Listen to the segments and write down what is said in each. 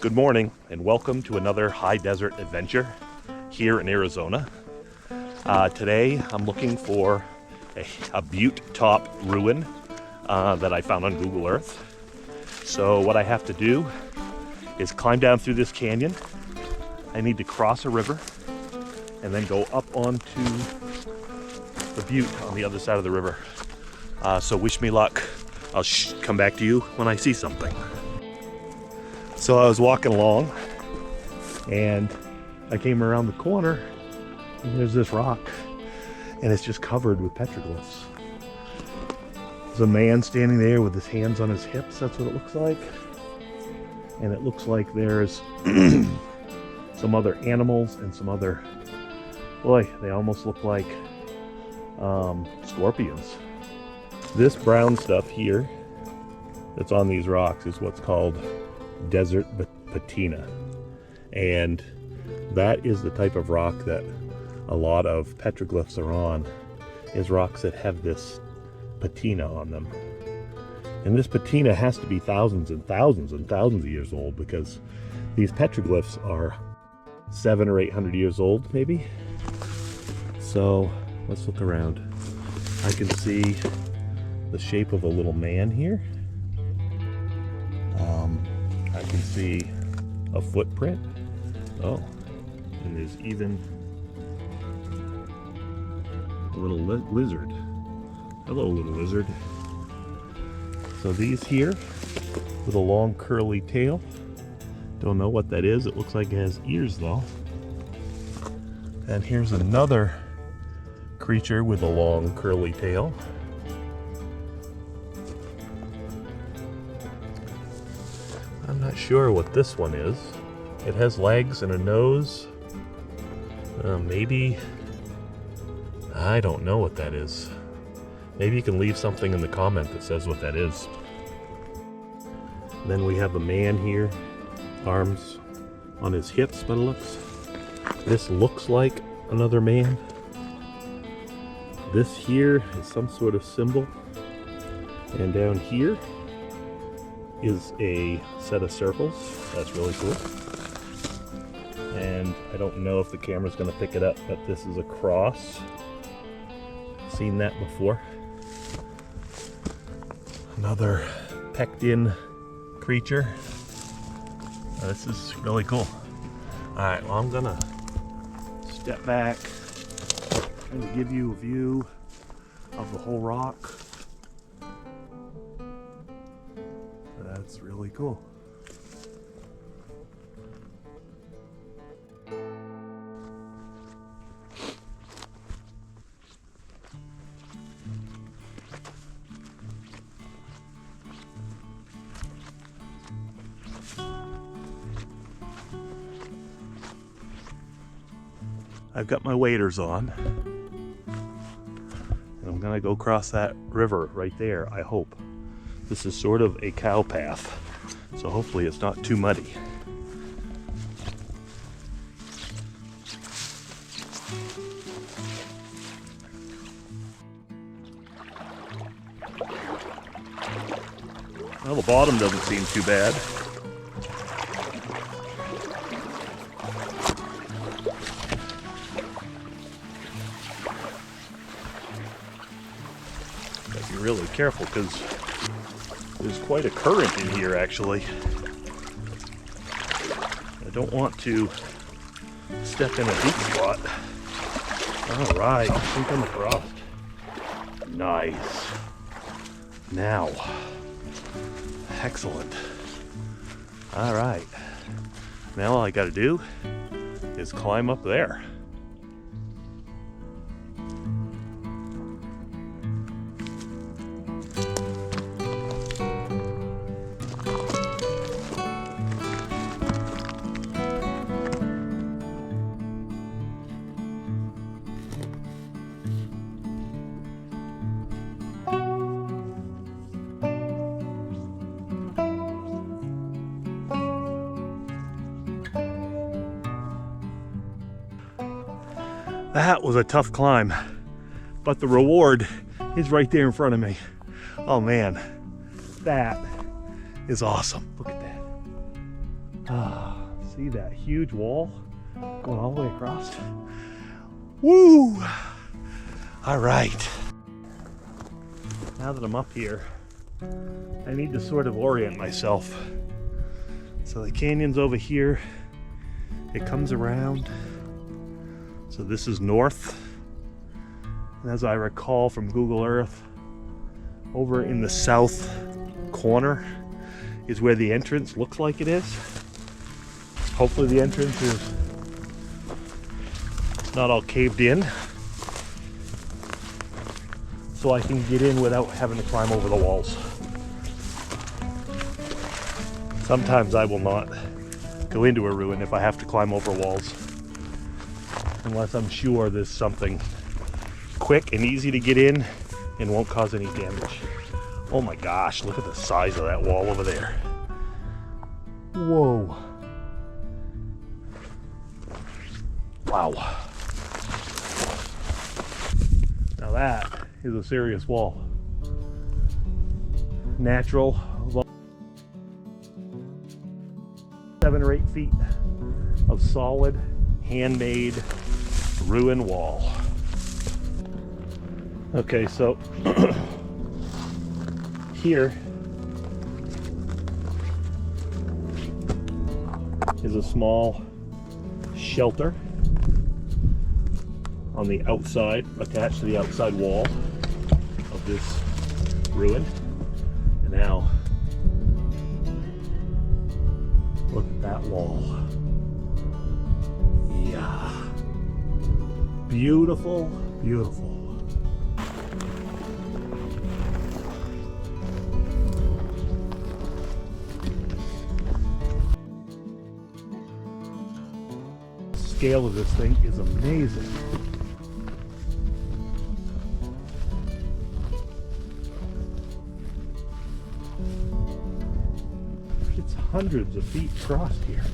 Good morning and welcome to another high desert adventure here in Arizona. Today I'm looking for a Butte Top ruin that I found on Google Earth. So what I have to do is climb down through this canyon. I need to cross a river and then go up onto the butte on the other side of the river. So wish me luck. I'll come back to you when I see something. So I was walking along and I came around the corner and there's this rock and it's just covered with petroglyphs. There's a man standing there with his hands on his hips, that's what it looks like. And it looks like there's some other animals and some other, boy, they almost look like scorpions. This brown stuff here that's on these rocks is what's called desert patina, and that is the type of rock that a lot of petroglyphs are on, is rocks that have this patina on them. And this patina has to be thousands and thousands and thousands of years old, because these petroglyphs are 700 or 800 years old maybe. So let's look around. I can see the shape of a little man here. I can see a footprint. Oh, and there's even a little lizard. Hello, little lizard. So these here with a long curly tail. Don't know what that is. It looks like it has ears though. And here's another creature with a long curly tail. I'm not sure what this one is. It has legs and a nose. Maybe, I don't know what that is. Maybe you can leave something in the comment that says what that is. Then we have a man here, arms on his hips, but this looks like another man. This here is some sort of symbol, and down here is a set of circles. That's really cool. And I don't know if the camera's going to pick it up, but this is a cross. Seen that before. Another pectin creature. This is really cool. Alright, well, I'm gonna step back and give you a view of the whole rock. That's really cool. I've got my waders on, and I'm gonna go cross that river right there, I hope. This is sort of a cow path, so hopefully it's not too muddy. Well, the bottom doesn't seem too bad. Gotta be really careful because there's quite a current in here actually. I don't want to step in a deep spot. Alright, I think I'm across. Nice. Now. Excellent. Alright. Now all I gotta do is climb up there. That was a tough climb, but the reward is right there in front of me. Oh man, that is awesome. Look at that. Ah, see that huge wall going all the way across? Woo! All right. Now that I'm up here, I need to sort of orient myself. So the canyon's over here. It comes around. So this is north. And as I recall from Google Earth, over in the south corner is where the entrance looks like it is. Hopefully the entrance is not all caved in, so I can get in without having to climb over the walls. Sometimes I will not go into a ruin if I have to climb over walls, unless I'm sure there's something quick and easy to get in and won't cause any damage. Oh my gosh, look at the size of that wall over there. Whoa. Wow. Now that is a serious wall. Natural, 7 or 8 feet of solid, handmade ruin wall. Okay, so here is a small shelter on the outside, attached to the outside wall of this ruin. And now, look at that wall. Yeah. Beautiful, beautiful. The scale of this thing is amazing. It's hundreds of feet across here.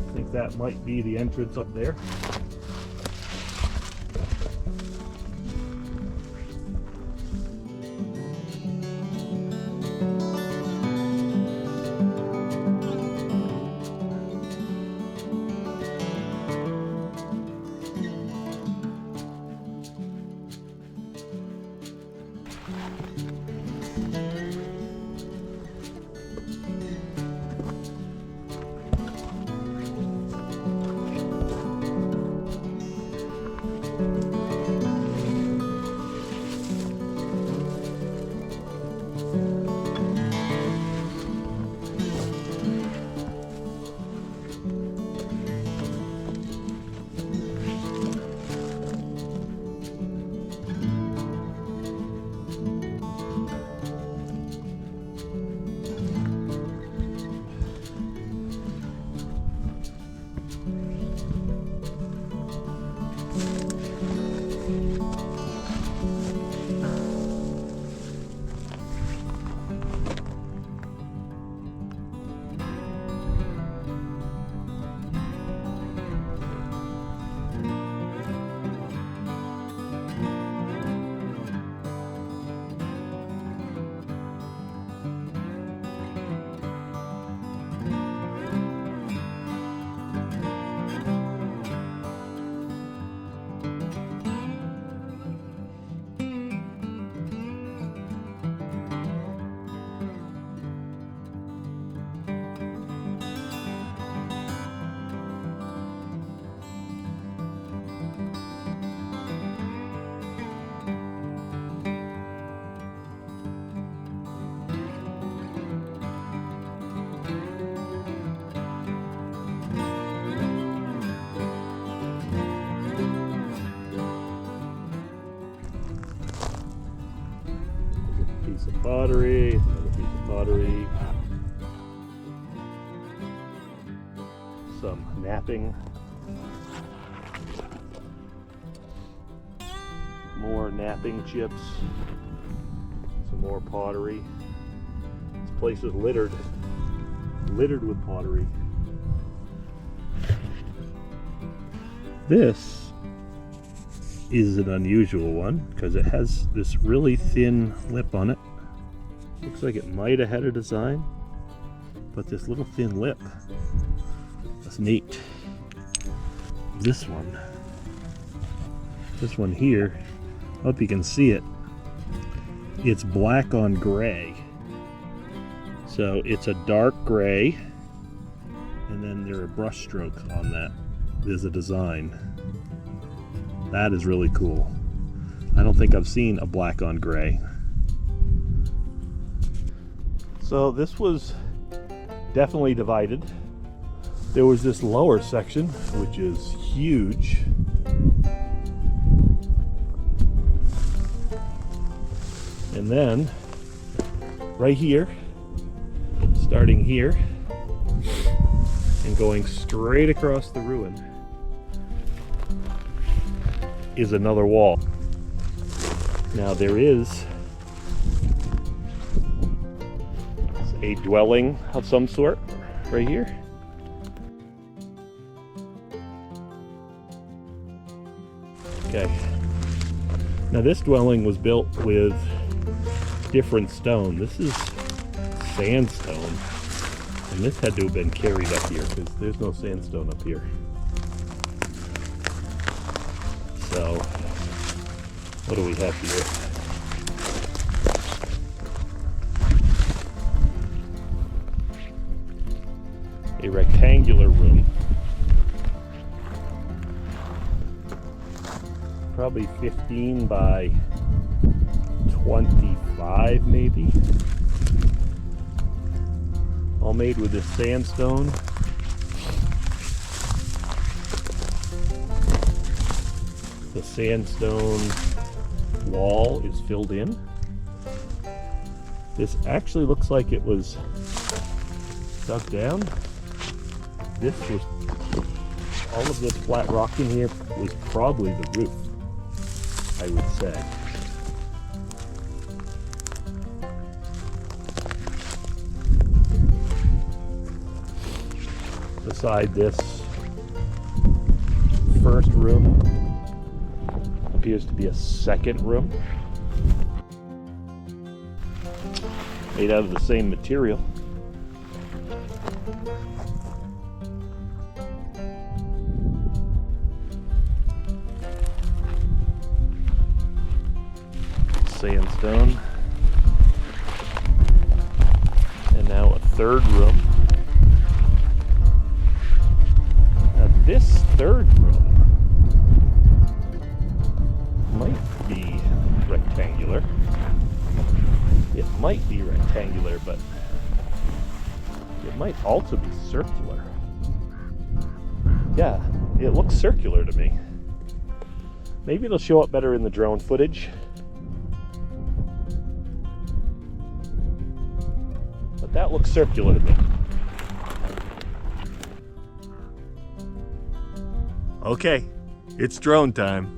I think that might be the entrance up there. Piece of pottery, another piece of pottery. some napping. More napping chips. Some more pottery. This place is littered with pottery. This is an unusual one because it has this really thin lip on it. Looks like it might have had a design, but this little thin lip, that's neat. This one here, hope you can see it. It's black on gray. So it's a dark gray, and then there are brush strokes on that. There's a design. That is really cool. I don't think I've seen a black on gray. So this was definitely divided. There was this lower section, which is huge. And then right here, starting here and going straight across the ruin, is another wall. Now there is a dwelling of some sort right here. Okay. Now this dwelling was built with different stone. This is sandstone, and this had to have been carried up here because there's no sandstone up here. So what do we have here? A rectangular room, probably 15 by 25 maybe, all made with this sandstone. The sandstone wall is filled in. This actually looks like it was dug down. This was, all of this flat rock in here was probably the roof, I would say. Beside this first room appears to be a second room made out of the same material. Sandstone. And now a third room. Now this third room might be rectangular. It might be rectangular, but it might also be circular. Yeah, it looks circular to me. Maybe it'll show up better in the drone footage. But that looks circular to me. Okay, it's drone time.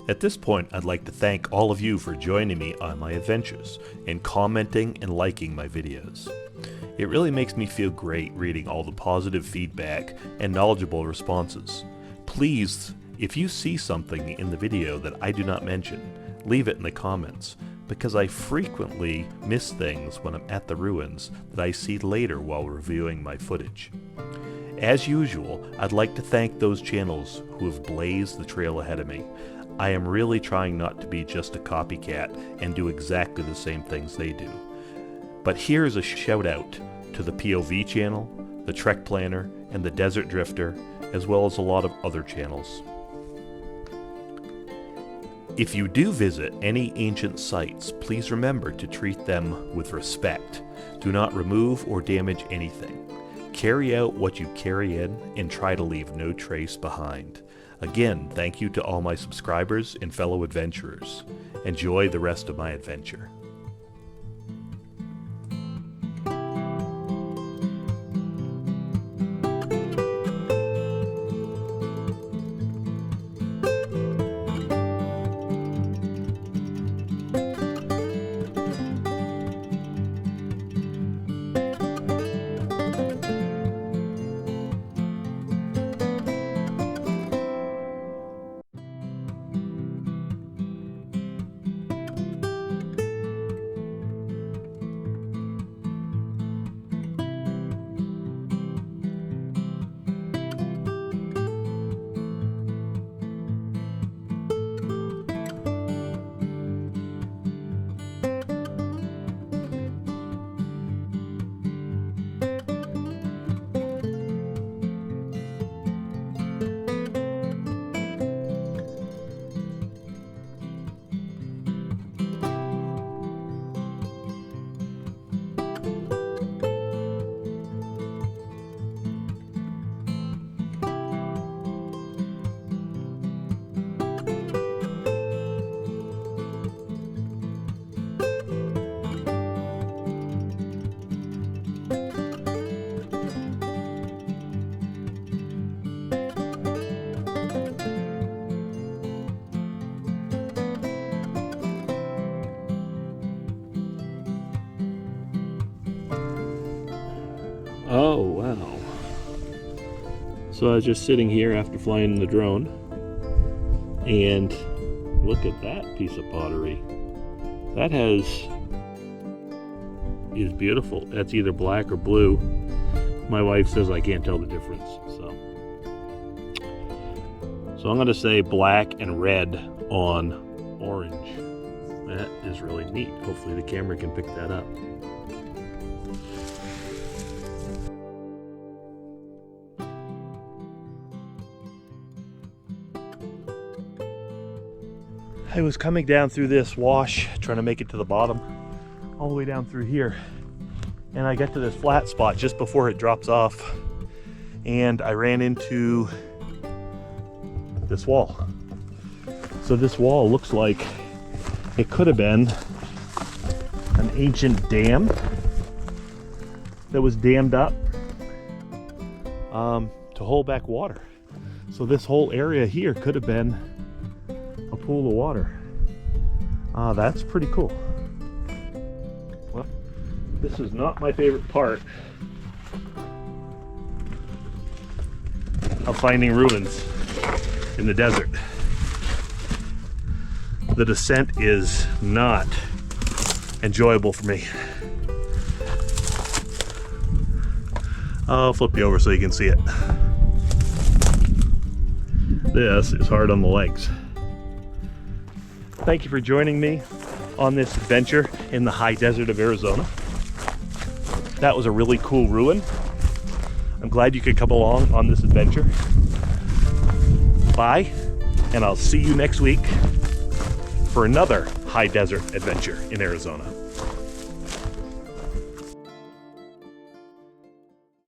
At this point, I'd like to thank all of you for joining me on my adventures and commenting and liking my videos. It really makes me feel great reading all the positive feedback and knowledgeable responses. Please, if you see something in the video that I do not mention, leave it in the comments, because I frequently miss things when I'm at the ruins that I see later while reviewing my footage. As usual, I'd like to thank those channels who have blazed the trail ahead of me. I am really trying not to be just a copycat and do exactly the same things they do. But here's a shout out to the POV channel, the Trek Planner, and the Desert Drifter, as well as a lot of other channels. If you do visit any ancient sites, please remember to treat them with respect. Do not remove or damage anything. Carry out what you carry in and try to leave no trace behind. Again, thank you to all my subscribers and fellow adventurers. Enjoy the rest of my adventure. Oh, wow. So I was just sitting here after flying the drone, and look at that piece of pottery. That is beautiful. That's either black or blue. My wife says I can't tell the difference, so I'm gonna say black and red on orange. That is really neat. Hopefully the camera can pick that up. I was coming down through this wash, trying to make it to the bottom, all the way down through here. And I got to this flat spot just before it drops off, and I ran into this wall. So this wall looks like it could have been an ancient dam that was dammed up to hold back water. So this whole area here could have been a pool of water. That's pretty cool. Well, this is not my favorite part of finding ruins in the desert. The descent is not enjoyable for me. I'll flip you over so you can see it. This is hard on the legs. Thank you for joining me on this adventure in the high desert of Arizona. That was a really cool ruin. I'm glad you could come along on this adventure. Bye, and I'll see you next week for another high desert adventure in Arizona.